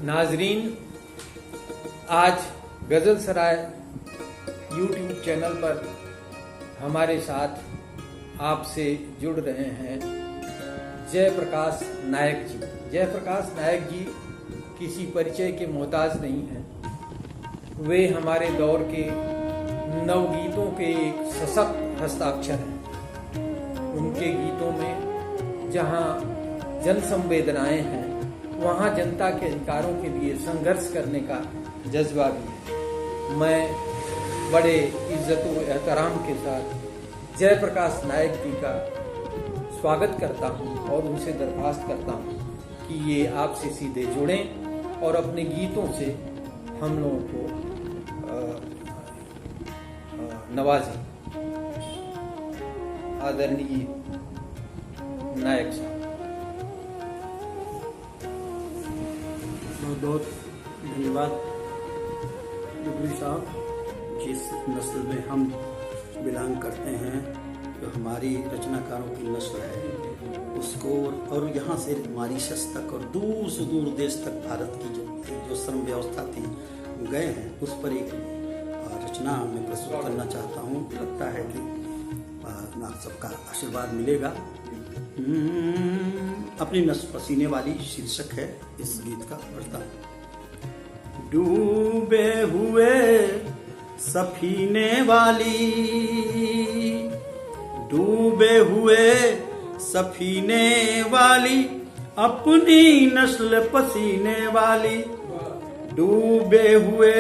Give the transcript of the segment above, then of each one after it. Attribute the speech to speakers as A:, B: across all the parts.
A: नाजरीन, आज गज़ल सराय YouTube channel पर हमारे साथ आपसे जुड़ रहे हैं जयप्रकाश नायक जी। जयप्रकाश नायक जी किसी परिचय के मोहताज नहीं हैं। वे हमारे दौर के नवगीतों के एक सशक्त हस्ताक्षर हैं। उनके गीतों में जहाँ जन संवेदनाएं हैं, वहाँ जनता के अधिकारों के लिए संघर्ष करने का जज्बा भी है। मैं बड़े इज्जत व एहतराम के साथ जयप्रकाश नायक जी का स्वागत करता हूँ और उनसे दरख्वास्त करता हूँ कि ये आपसे सीधे जुड़ें और अपने गीतों से हम लोगों को नवाजें। आदरणीय नायक साहब।
B: बहुत धन्यवाद जुगली साहब। जिस नस्ल में हम बिलोंग करते हैं, जो हमारी रचनाकारों की नस्ल है, उसको और यहाँ से हमारी शस तक और दूर से दूर देश तक भारत की जो श्रम व्यवस्था थी गए हैं, उस पर एक रचना मैं प्रस्तुत करना चाहता हूँ। लगता है कि आप सबका आशीर्वाद मिलेगा। अपनी नस्ल पसीने वाली शीर्षक है इस गीत का। पढ़ता हूं। डूबे हुए सफीने वाली, डूबे हुए सफीने वाली, अपनी नस्ल पसीने वाली, डूबे हुए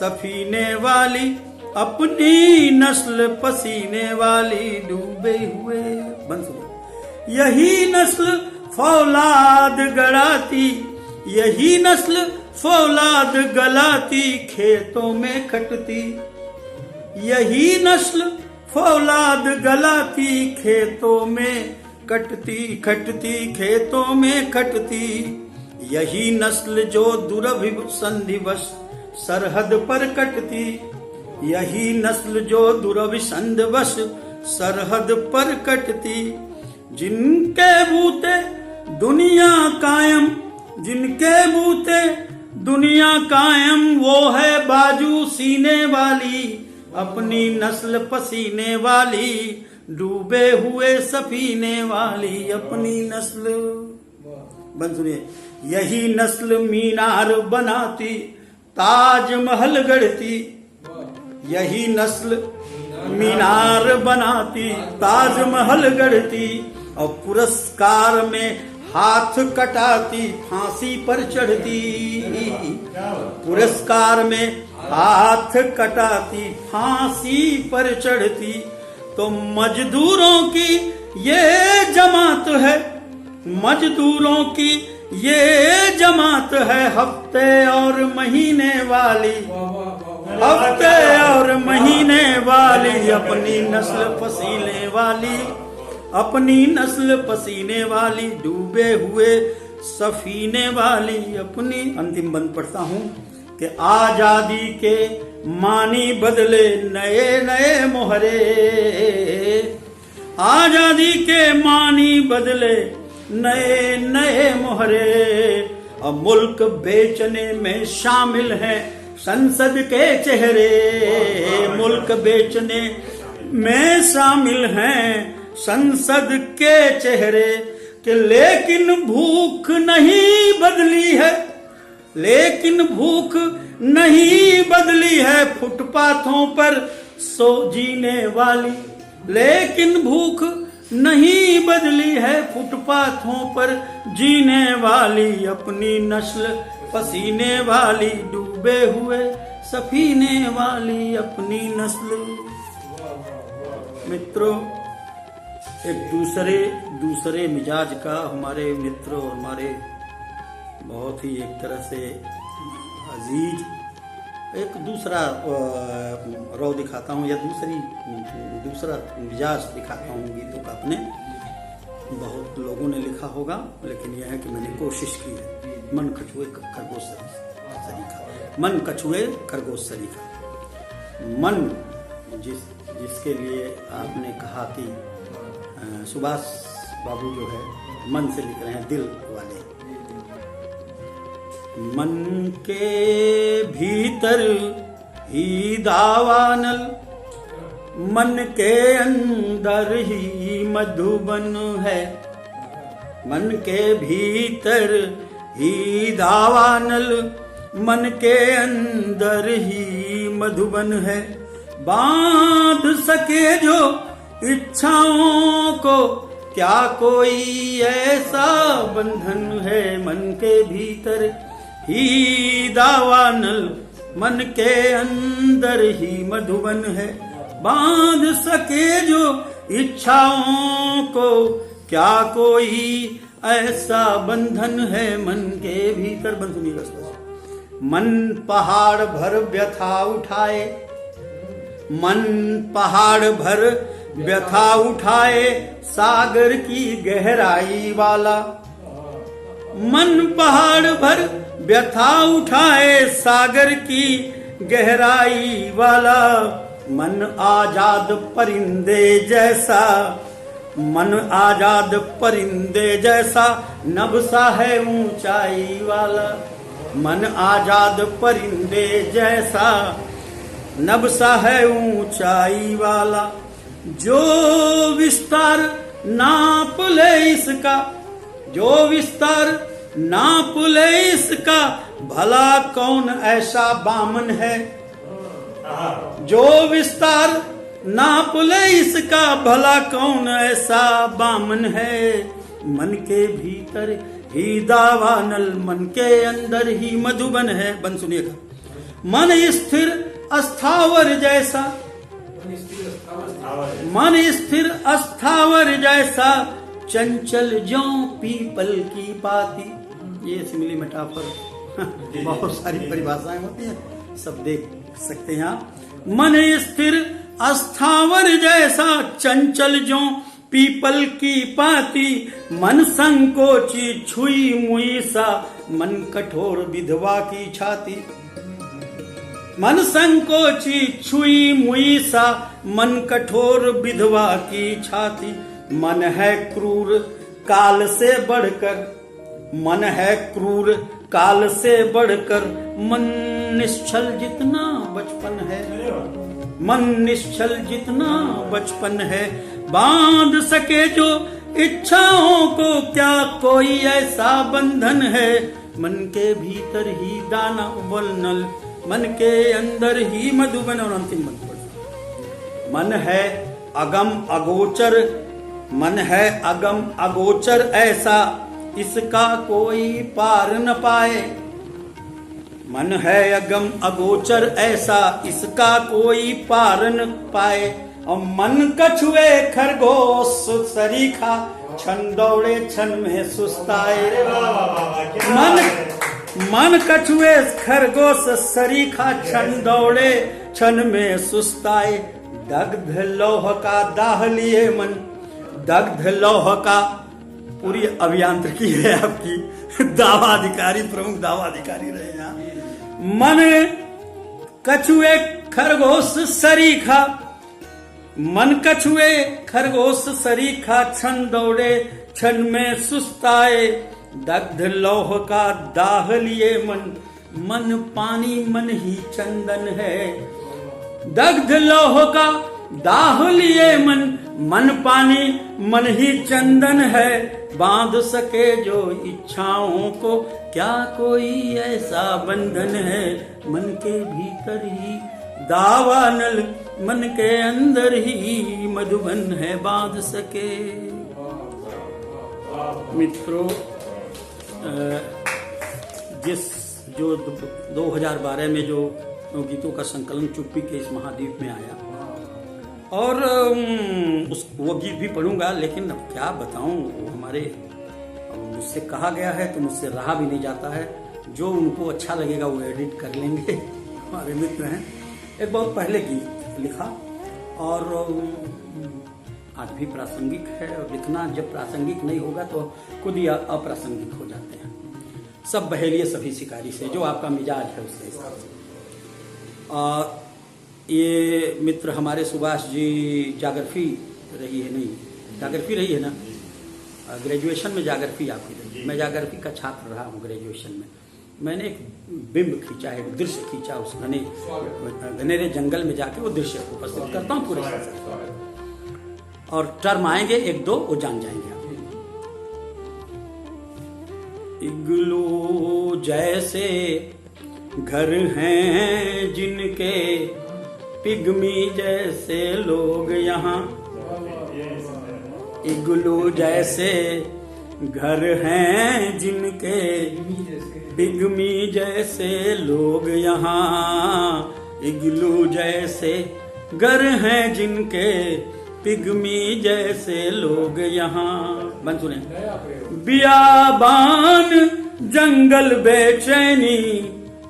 B: सफीने वाली, अपनी नस्ल पसीने वाली, डूबे हुए। बंसुरी। यही नस्ल फौलाद गड़ाती, यही नस्ल फौलाद गलाती, खेतों में खटती, यही नस्ल फौलाद गलाती, खेतों में कटती, खटती, खेतों में खटती, यही नस्ल जो दुरभिसंधिवश सरहद पर कटती, यही नस्ल जो दुरभिसंधिवश सरहद पर कटती, जिनके बूते दुनिया कायम, जिनके बूते दुनिया कायम, वो है बाजू सीने वाली, अपनी नस्ल पसीने वाली, डूबे हुए सफीने वाली, अपनी नस्ल। बन सुनिए। यही नस्ल मीनार बनाती, ताजमहल गढ़ती, यही नस्ल मीनार बनाती, ताजमहल गढ़ती, और पुरस्कार में हाथ कटाती, फांसी पर चढ़ती, पुरस्कार में हाथ कटाती, फांसी पर चढ़ती। तो मजदूरों की ये जमात है, मजदूरों की ये जमात है, हफ्ते और महीने वाली, हफ्ते और महीने वाली, अपनी नस्ल पसीने वाली, अपनी नस्ल पसीने वाली, डूबे हुए सफीने वाली, अपनी। अंतिम बंद पढ़ता हूँ कि आजादी के मानी बदले नए नए मोहरे, आजादी के मानी बदले नए नए मोहरे, अब मुल्क बेचने में शामिल हैं संसद के चेहरे, मुल्क बेचने में शामिल हैं संसद के चेहरे, कि लेकिन भूख नहीं बदली है, लेकिन भूख नहीं बदली है, फुटपाथों पर सो जीने वाली, लेकिन भूख नहीं बदली है, फुटपाथों पर जीने वाली, अपनी नस्ल पसीने वाली, डूबे हुए सफीने वाली, अपनी नस्ल। मित्रों, एक दूसरे मिजाज का हमारे मित्रों, हमारे बहुत ही एक तरह से अजीज, एक दूसरा रौ दिखाता हूँ या दूसरा मिजाज दिखाता हूँ गीतों का अपने। बहुत लोगों ने लिखा होगा, लेकिन यह है कि मैंने कोशिश की है। मन कछुए खरगोश सरीखा, मन कछुए खरगोश सरीखा। मन जिसके लिए आपने कहा कि सुभाष बाबू जो है मन से लिख रहे हैं, दिल वाले। मन के भीतर ही दावानल, मन के अंदर ही मधुबन है। मन के भीतर ही दावानल, मन के अंदर ही मधुबन है। बांध सके जो इच्छाओं को, क्या कोई ऐसा बंधन है। मन के भीतर ही दावानल, मन के अंदर ही मधुबन है। बांध सके जो इच्छाओं को, क्या कोई ऐसा बंधन है। मन के भीतर बंध सुनिएगा। मन पहाड़ भर व्यथा उठाए, मन पहाड़ भर व्यथा उठाए, सागर की गहराई वाला। मन पहाड़ भर व्यथा उठाए, सागर की गहराई वाला। मन आजाद परिंदे जैसा, मन आजाद परिंदे जैसा, नभ सा है ऊंचाई वाला। मन आजाद परिंदे जैसा, नभ सा है ऊंचाई वाला। जो विस्तार नाप ले इसका, जो विस्तार नाप ले इसका, भला कौन ऐसा बामन है। जो विस्तार नाप ले इसका, भला कौन ऐसा बामन है। मन के भीतर ही दावानल, मन के अंदर ही मधुबन है। बन सुनिएगा। मन स्थिर अस्थावर जैसा, मन स्थिर अस्थावर जैसा, चंचल ज्यों पीपल की पाती। ये सिमिली मेटाफर बहुत सारी परिभाषाएं होती हैं, सब देख सकते हैं आप। मन स्थिर अस्थावर जैसा, चंचल ज्यों पीपल की पाती। मन संकोची छुई मुई सा, मन कठोर विधवा की छाती। मन संकोची छुई मुई सा, मन कठोर विधवा की छाती। मन है क्रूर काल से बढ़कर, मन है क्रूर काल से बढ़कर, मन निश्चल जितना बचपन है। मन निश्चल जितना बचपन है। बांध सके जो इच्छाओं को, क्या कोई ऐसा बंधन है। मन के भीतर ही दाना उबलनल, मन के अंदर ही मधुबन। और अंतिम मंत्र, मन है अगम अगोचर, मन है अगम अगोचर ऐसा, इसका कोई पार न पाए। मन है अगम अगोचर ऐसा, इसका कोई पार न पाए। और मन कछुए खरगोश सरीखा, छन दौड़े छन में सुस्ताए। मन कछुए खरगोश सरीखा, छन दौड़े छन में सुस्ताए। दग्ध लौह का दाह लिए मन, दग्ध लौह का पूरी अभियांत्रिकी है आपकी, दावाधिकारी प्रमुख दावाधिकारी रहे यहाँ। मन कछुए खरगोश सरीखा, मन कछुए खरगोश सरीखा, छन दौड़े छन में सुस्ताए। दग्ध लौह का दाह लिए मन, मन पानी मन ही चंदन है। दग्ध लौह का दाह लिए मन, मन पानी मन ही चंदन है। बांध सके जो इच्छाओं को, क्या कोई ऐसा बंधन है। मन के भीतर ही दावानल, मन के अंदर ही मधुबन है। बांध सके। मित्रों, जिस जो 2012 में जो गीतों का संकलन चुप्पी के इस महाद्वीप में आया, और वो गीत भी पढ़ूंगा, लेकिन अब क्या बताऊं, वो हमारे मुझसे कहा गया है तो मुझसे रहा भी नहीं जाता है। जो उनको अच्छा लगेगा वो एडिट कर लेंगे, हमारे मित्र हैं। एक बहुत पहले गीत लिखा और आज भी प्रासंगिक है, और लिखना जब प्रासंगिक नहीं होगा तो खुद ही अप्रासंगिक हो जाते हैं। सब बहेलिए सभी शिकारी से, जो आपका मिजाज है उसके हिसाब से। और ये मित्र हमारे सुभाष जी जागरफी रही है, नहीं जागरफी रही है ना, ग्रेजुएशन में जागरफी आपकी रही। मैं जागरफी का छात्र रहा हूँ ग्रेजुएशन में, मैंने एक बिंब खींचा है, एक दृश्य खींचा उस घनेरे जंगल में जाके वो दृश्य उपस्थित करता हूँ पूरे और टर्म आएंगे एक दो वो जान जाएंगे आप। इग्लू जैसे घर हैं जिनके पिग्मी जैसे लोग यहाँ, इग्लू जैसे घर हैं जिनके पिग्मी जैसे लोग यहाँ, इग्लू जैसे घर हैं जिनके पिग्मी जैसे लोग यहाँ। बन सुने, बियाबान जंगल बेचैनी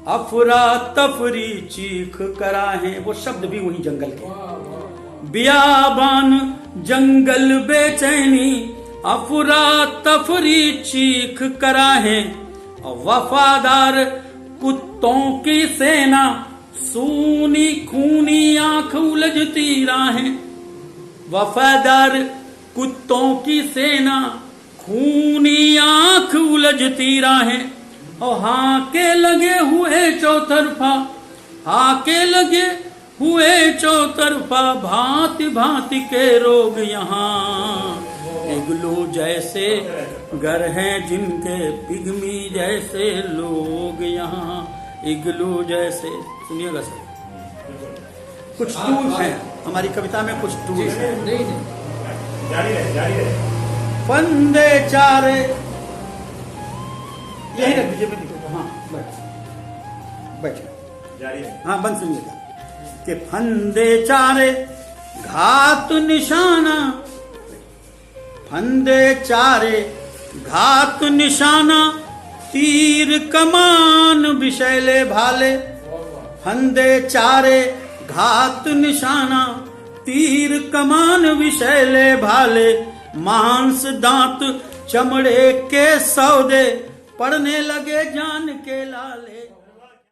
B: अफरा तफरी चीख कराहे, वो शब्द भी वही जंगल के। बियाबान जंगल बेचैनी अफरा तफरी चीख कराहे, वफादार कुत्तों की सेना सूनी खूनी आंख उलझती राहें, वफादार कुत्तों की सेना खूनी आंख उलझती राहें, और हाके लगे हुए चौतरफा, हाके लगे हुए चौतरफा भांति भांति के रोग यहाँ। इग्लू जैसे घर हैं जिनके पिग्मी जैसे लोग यहाँ, इग्लू जैसे। सुनिएगा सर, कुछ टूल्स हैं हमारी कविता में, कुछ टूल्स हैं।
A: जारी रहे।
B: फंदे चारे, यही रख दीजिए। हाँ बैठ
A: जारी है।
B: हाँ बंद सुनिएगा कि फंदे चारे घात निशाना, फंदे चारे घात निशाना तीर कमान विषैले भाले, फंदे चारे घात निशाना तीर कमान विषैले भाले, मांस दांत चमड़े के सौदे पड़ने लगे जान के लाले।